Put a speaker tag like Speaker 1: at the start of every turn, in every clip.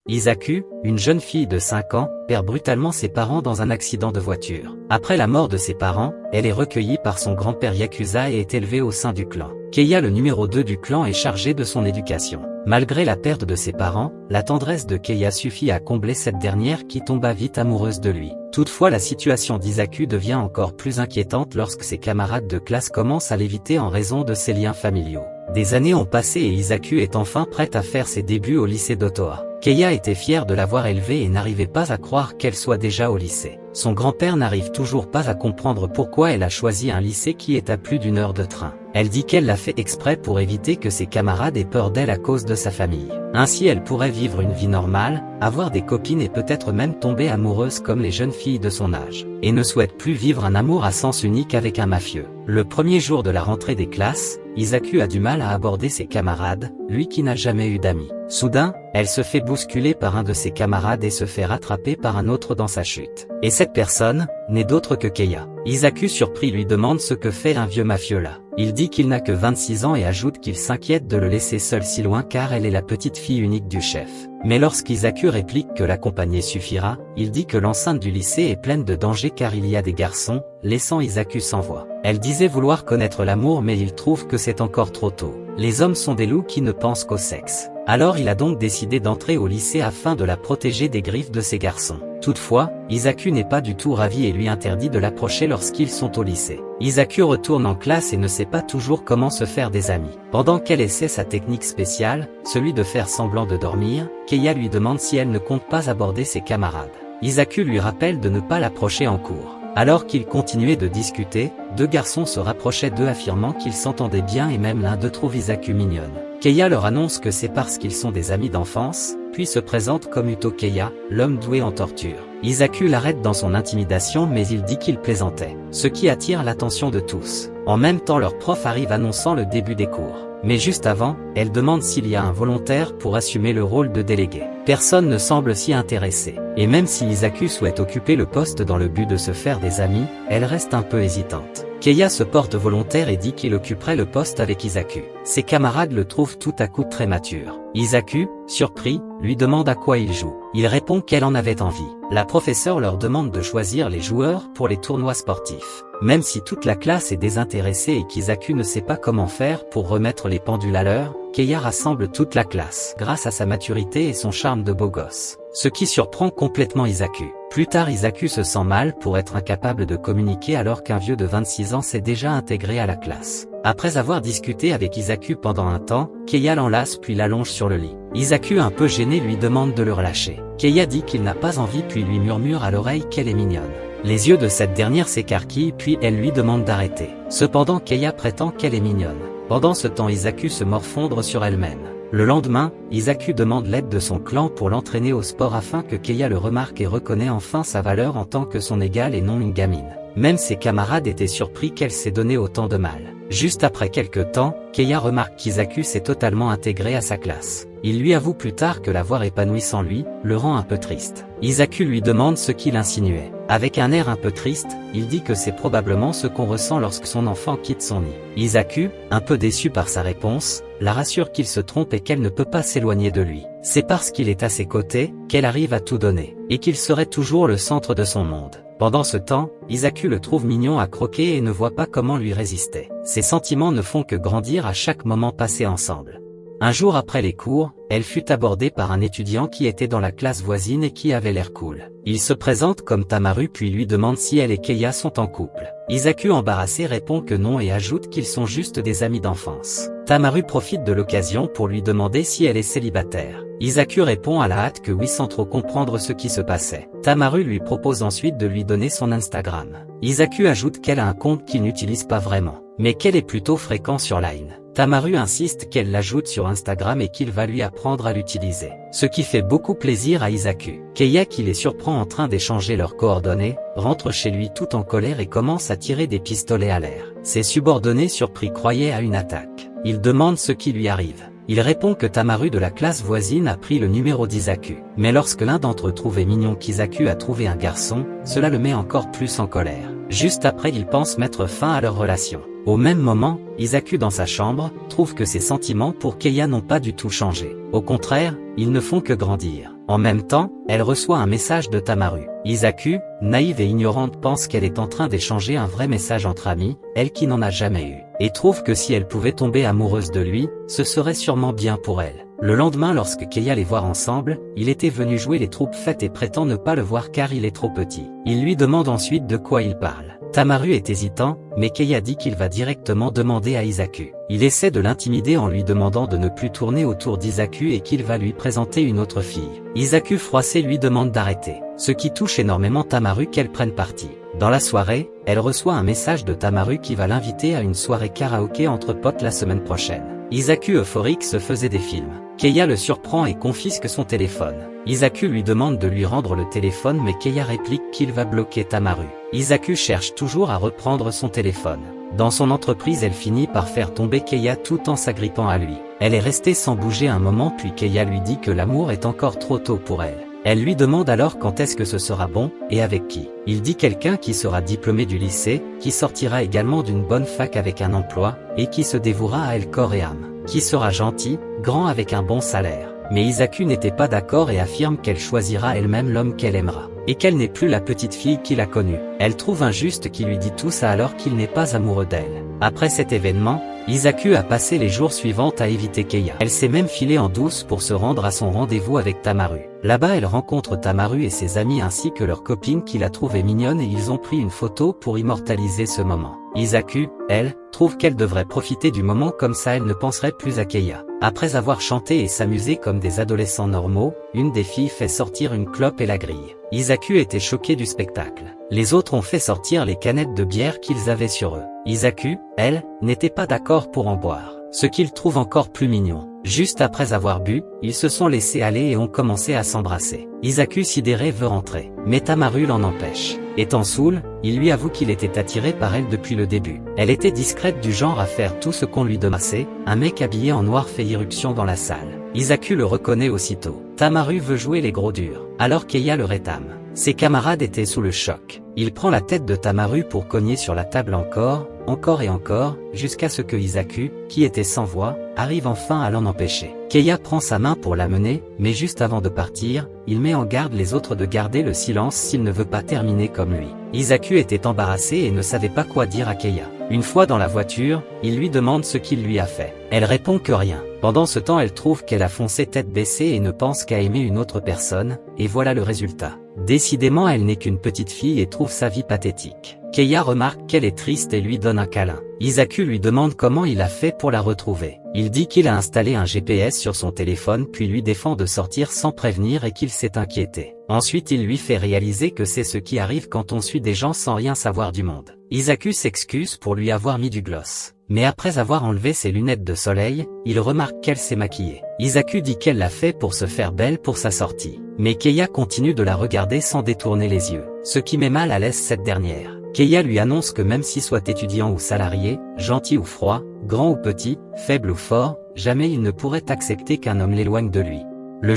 Speaker 1: Isaku, une jeune fille de 5 ans, perd brutalement ses parents dans un accident de voiture. Après la mort de ses parents, elle est recueillie par son grand-père Yakuza et est élevée au sein du clan. Keiya, le numéro 2 du clan, est chargé de son éducation. Malgré la perte de ses parents, la tendresse de Keiya suffit à combler cette dernière qui tomba vite amoureuse de lui. Toutefois, la situation d'Isaku devient encore plus inquiétante lorsque ses camarades de classe commencent à l'éviter en raison de ses liens familiaux. Des années ont passé et Isaku est enfin prête à faire ses débuts au lycée d'Otoa. Keiya était fière de l'avoir élevée et n'arrivait pas à croire qu'elle soit déjà au lycée. Son grand-père n'arrive toujours pas à comprendre pourquoi elle a choisi un lycée qui est à plus d'1 heure de train. Elle dit qu'elle l'a fait exprès pour éviter que ses camarades aient peur d'elle à cause de sa famille. Ainsi elle pourrait vivre une vie normale, avoir des copines et peut-être même tomber amoureuse comme les jeunes filles de son âge. Et ne souhaite plus vivre un amour à sens unique avec un mafieux. Le premier jour de la rentrée des classes, Isaku a du mal à aborder ses camarades, lui qui n'a jamais eu d'amis. Soudain, elle se fait bousculer par un de ses camarades et se fait rattraper par un autre dans sa chute. Et cette personne, n'est d'autre que Keiya. Isaku, surpris, lui demande ce que fait un vieux mafieux là. Il dit qu'il n'a que 26 ans et ajoute qu'il s'inquiète de le laisser seul si loin car elle est la petite fille unique du chef. Mais lorsqu'Isaku réplique que l'accompagner suffira, il dit que l'enceinte du lycée est pleine de dangers car il y a des garçons, laissant Isaku sans voix. Elle disait vouloir connaître l'amour mais il trouve que c'est encore trop tôt. Les hommes sont des loups qui ne pensent qu'au sexe. Alors il a donc décidé d'entrer au lycée afin de la protéger des griffes de ces garçons. Toutefois, Isaku n'est pas du tout ravi et lui interdit de l'approcher lorsqu'ils sont au lycée. Isaku retourne en classe et ne sait pas toujours comment se faire des amis. Pendant qu'elle essaie sa technique spéciale, celui de faire semblant de dormir, Keiya lui demande si elle ne compte pas aborder ses camarades. Isaku lui rappelle de ne pas l'approcher en cours. Alors qu'ils continuaient de discuter, 2 garçons se rapprochaient d'eux affirmant qu'ils s'entendaient bien et même l'un d'eux trouve Isaku mignonne. Keiya leur annonce que c'est parce qu'ils sont des amis d'enfance, puis se présente comme Uto Keiya, l'homme doué en torture. Isaku l'arrête dans son intimidation mais il dit qu'il plaisantait, ce qui attire l'attention de tous. En même temps leur prof arrive annonçant le début des cours. Mais juste avant, elle demande s'il y a un volontaire pour assumer le rôle de délégué. Personne ne semble s'y intéresser. Et même si Isaku souhaite occuper le poste dans le but de se faire des amis, elle reste un peu hésitante. Keiya se porte volontaire et dit qu'il occuperait le poste avec Isaku. Ses camarades le trouvent tout à coup très mature. Isaku, surpris, lui demande à quoi il joue. Il répond qu'elle en avait envie. La professeure leur demande de choisir les joueurs pour les tournois sportifs. Même si toute la classe est désintéressée et qu'Isaku ne sait pas comment faire pour remettre les pendules à l'heure, Keiya rassemble toute la classe grâce à sa maturité et son charme de beau gosse. Ce qui surprend complètement Isaku. Plus tard Isaku se sent mal pour être incapable de communiquer alors qu'un vieux de 26 ans s'est déjà intégré à la classe. Après avoir discuté avec Isaku pendant un temps, Keiya l'enlace puis l'allonge sur le lit. Isaku, un peu gêné, lui demande de le relâcher. Keiya dit qu'il n'a pas envie puis lui murmure à l'oreille qu'elle est mignonne. Les yeux de cette dernière s'écarquillent puis elle lui demande d'arrêter. Cependant Keiya prétend qu'elle est mignonne. Pendant ce temps Isaku se morfondre sur elle-même. Le lendemain, Isaku demande l'aide de son clan pour l'entraîner au sport afin que Keiya le remarque et reconnaît enfin sa valeur en tant que son égale et non une gamine. Même ses camarades étaient surpris qu'elle s'est donné autant de mal. Juste après quelques temps, Keiya remarque qu'Isaku s'est totalement intégré à sa classe. Il lui avoue plus tard que la voir épanouie sans lui, le rend un peu triste. Isaku lui demande ce qu'il insinuait. Avec un air un peu triste, il dit que c'est probablement ce qu'on ressent lorsque son enfant quitte son nid. Isaku, un peu déçu par sa réponse, la rassure qu'il se trompe et qu'elle ne peut pas s'éloigner de lui. C'est parce qu'il est à ses côtés, qu'elle arrive à tout donner, et qu'il serait toujours le centre de son monde. Pendant ce temps, Isaku le trouve mignon à croquer et ne voit pas comment lui résister. Ses sentiments ne font que grandir à chaque moment passé ensemble. Un jour après les cours, elle fut abordée par un étudiant qui était dans la classe voisine et qui avait l'air cool. Il se présente comme Tamaru puis lui demande si elle et Keiya sont en couple. Isaku, embarrassé, répond que non et ajoute qu'ils sont juste des amis d'enfance. Tamaru profite de l'occasion pour lui demander si elle est célibataire. Isaku répond à la hâte que oui sans trop comprendre ce qui se passait. Tamaru lui propose ensuite de lui donner son Instagram. Isaku ajoute qu'elle a un compte qu'il n'utilise pas vraiment, mais qu'elle est plutôt fréquent sur Line. Tamaru insiste qu'elle l'ajoute sur Instagram et qu'il va lui apprendre à l'utiliser. Ce qui fait beaucoup plaisir à Isaku. Keiya, qui les surprend en train d'échanger leurs coordonnées, rentre chez lui tout en colère et commence à tirer des pistolets à l'air. Ses subordonnés surpris croyaient à une attaque. Il demande ce qui lui arrive. Il répond que Tamaru de la classe voisine a pris le numéro d'Isaku. Mais lorsque l'un d'entre eux trouvait mignon qu'Isaku a trouvé un garçon, cela le met encore plus en colère. Juste après, il pense mettre fin à leur relation. Au même moment, Isaku dans sa chambre, trouve que ses sentiments pour Keiya n'ont pas du tout changé. Au contraire, ils ne font que grandir. En même temps, elle reçoit un message de Tamaru. Isaku, naïve et ignorante, pense qu'elle est en train d'échanger un vrai message entre amis, elle qui n'en a jamais eu, et trouve que si elle pouvait tomber amoureuse de lui, ce serait sûrement bien pour elle. Le lendemain, lorsque Keiya les voit ensemble, il était venu jouer les troupes fêtes et prétend ne pas le voir car il est trop petit. Il lui demande ensuite de quoi il parle. Tamaru est hésitant, mais Keiya dit qu'il va directement demander à Isaku. Il essaie de l'intimider en lui demandant de ne plus tourner autour d'Isaku et qu'il va lui présenter une autre fille. Isaku froissé lui demande d'arrêter, ce qui touche énormément Tamaru qu'elle prenne parti. Dans la soirée, elle reçoit un message de Tamaru qui va l'inviter à une soirée karaoké entre potes la semaine prochaine. Isaku euphorique se faisait des films. Keiya le surprend et confisque son téléphone. Isaku lui demande de lui rendre le téléphone mais Keiya réplique qu'il va bloquer Tamaru. Isaku cherche toujours à reprendre son téléphone. Dans son entreprise, elle finit par faire tomber Keiya tout en s'agrippant à lui. Elle est restée sans bouger un moment puis Keiya lui dit que l'amour est encore trop tôt pour elle. Elle lui demande alors quand est-ce que ce sera bon, et avec qui. Il dit quelqu'un qui sera diplômé du lycée, qui sortira également d'une bonne fac avec un emploi, et qui se dévouera à elle corps et âme. Qui sera gentil, grand avec un bon salaire. Mais Isaku n'était pas d'accord et affirme qu'elle choisira elle-même l'homme qu'elle aimera. Et qu'elle n'est plus la petite fille qu'il a connue. Elle trouve injuste qu'il lui dit tout ça alors qu'il n'est pas amoureux d'elle. Après cet événement, Isaku a passé les jours suivants à éviter Keiya. Elle s'est même filée en douce pour se rendre à son rendez-vous avec Tamaru. Là-bas, elle rencontre Tamaru et ses amis ainsi que leur copine qui la trouvait mignonne et ils ont pris une photo pour immortaliser ce moment. Isaku, elle, trouve qu'elle devrait profiter du moment comme ça elle ne penserait plus à Keiya. Après avoir chanté et s'amusé comme des adolescents normaux, une des filles fait sortir une clope et la grille. Isaku était choqué du spectacle. Les autres ont fait sortir les canettes de bière qu'ils avaient sur eux. Isaku, elle, n'était pas d'accord pour en boire, ce qu'il trouve encore plus mignon. Juste après avoir bu, ils se sont laissés aller et ont commencé à s'embrasser. Isaku sidéré veut rentrer, mais Tamaru l'en empêche. Étant saoul, il lui avoue qu'il était attiré par elle depuis le début. Elle était discrète du genre à faire tout ce qu'on lui demandait. Un mec habillé en noir fait irruption dans la salle. Isaku le reconnaît aussitôt. Tamaru veut jouer les gros durs, alors Keiya le rétame. Ses camarades étaient sous le choc. Il prend la tête de Tamaru pour cogner sur la table encore et encore, jusqu'à ce que Isaku, qui était sans voix, arrive enfin à l'en empêcher. Keiya prend sa main pour la mener, mais juste avant de partir, il met en garde les autres de garder le silence s'il ne veut pas terminer comme lui. Isaku était embarrassé et ne savait pas quoi dire à Keiya. Une fois dans la voiture, il lui demande ce qu'il lui a fait. Elle répond que rien. Pendant ce temps, elle trouve qu'elle a foncé tête baissée et ne pense qu'à aimer une autre personne, et voilà le résultat. Décidément, elle n'est qu'une petite fille et trouve sa vie pathétique. Keiya remarque qu'elle est triste et lui donne un câlin. Isaku lui demande comment il a fait pour la retrouver. Il dit qu'il a installé un GPS sur son téléphone puis lui défend de sortir sans prévenir et qu'il s'est inquiété. Ensuite il lui fait réaliser que c'est ce qui arrive quand on suit des gens sans rien savoir du monde. Isaku s'excuse pour lui avoir mis du gloss. Mais après avoir enlevé ses lunettes de soleil, il remarque qu'elle s'est maquillée. Isaku dit qu'elle l'a fait pour se faire belle pour sa sortie. Mais Keiya continue de la regarder sans détourner les yeux, ce qui met mal à l'aise cette dernière. Keiya lui annonce que même s'il soit étudiant ou salarié, gentil ou froid, grand ou petit, faible ou fort, jamais il ne pourrait accepter qu'un homme l'éloigne de lui.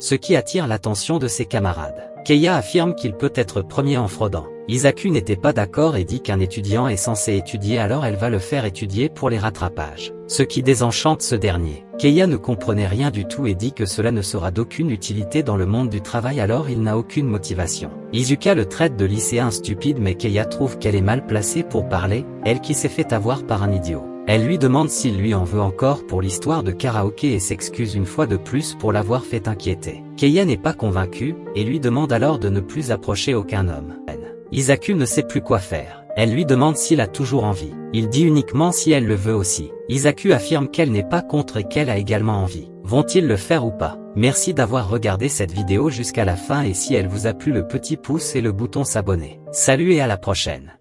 Speaker 1: Ce qui attire l'attention de ses camarades. Keiya affirme qu'il peut être premier en fraudant. Isaku n'était pas d'accord et dit qu'un étudiant est censé étudier alors elle va le faire étudier pour les rattrapages. Ce qui désenchante ce dernier. Keiya ne comprenait rien du tout et dit que cela ne sera d'aucune utilité dans le monde du travail alors il n'a aucune motivation. Izuka le traite de lycéen stupide mais Keiya trouve qu'elle est mal placée pour parler, elle qui s'est fait avoir par un idiot. Elle lui demande s'il lui en veut encore pour l'histoire de karaoké et s'excuse une fois de plus pour l'avoir fait inquiéter. Keiya n'est pas convaincue, et lui demande alors de ne plus approcher aucun homme. Isaku ne sait plus quoi faire. Elle lui demande s'il a toujours envie. Il dit uniquement si elle le veut aussi. Isaku affirme qu'elle n'est pas contre et qu'elle a également envie. Vont-ils le faire ou pas? Merci d'avoir regardé cette vidéo jusqu'à la fin et si elle vous a plu le petit pouce et le bouton s'abonner. Salut et à la prochaine.